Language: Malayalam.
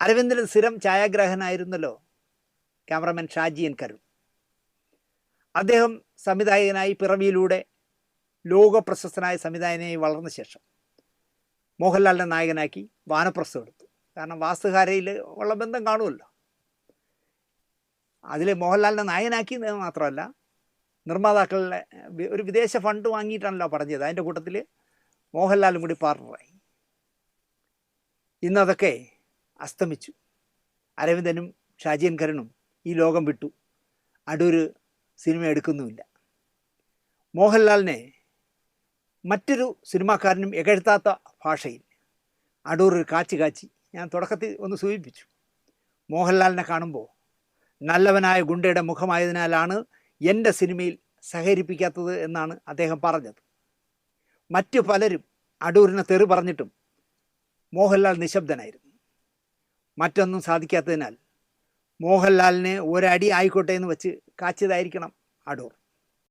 അരവിന്ദന് സ്ഥിരം ഛായാഗ്രാഹകനായിരുന്നല്ലോ ക്യാമറമാൻ ഷാജി എൻ കരുൺ. അദ്ദേഹം സംവിധായകനായി പിറവിയിലൂടെ ലോകപ്രശസ്തനായ സംവിധായകനായി വളർന്ന ശേഷം മോഹൻലാലിനെ നായകനാക്കി വാനപ്രസ്ഥം എടുത്തു. കാരണം വാസ്തുകാരയിൽ ഉള്ള ബന്ധം കാണുമല്ലോ. അതിൽ മോഹൻലാലിനെ നായകനാക്കി മാത്രമല്ല, നിർമ്മാതാക്കളുടെ ഒരു വിദേശ ഫണ്ട് വാങ്ങിയിട്ടാണല്ലോ പറഞ്ഞത്. അതിൻ്റെ കൂട്ടത്തിൽ മോഹൻലാലും കൂടി പാർട്ണറായി. ഇന്നതൊക്കെ അസ്തമിച്ചു. അരവിന്ദനും ഷാജി എൻ കരുണും ഈ ലോകം വിട്ടു. അടൂര് സിനിമ എടുക്കുന്നുമില്ല. മോഹൻലാലിനെ മറ്റൊരു സിനിമാക്കാരനും എകഴ്ത്താത്ത ഭാഷയിൽ അടൂർ കാച്ചി ഞാൻ തുടക്കത്തിൽ ഒന്ന് സൂചിപ്പിച്ചു. മോഹൻലാലിനെ കാണുമ്പോൾ നല്ലവനായ ഗുണ്ടയുടെ മുഖമായതിനാലാണ് എൻ്റെ സിനിമയിൽ സഹകരിപ്പിക്കാത്തത് എന്നാണ് അദ്ദേഹം പറഞ്ഞത്. മറ്റു പലരും അടൂരിനെ തെറി പറഞ്ഞിട്ടും മോഹൻലാൽ നിശബ്ദനായിരുന്നു. മറ്റൊന്നും സാധിക്കാത്തതിനാൽ മോഹൻലാലിന് ഒരടി ആയിക്കോട്ടെ എന്ന് വെച്ച് കാച്ചിയതായിരിക്കണം അടൂർ.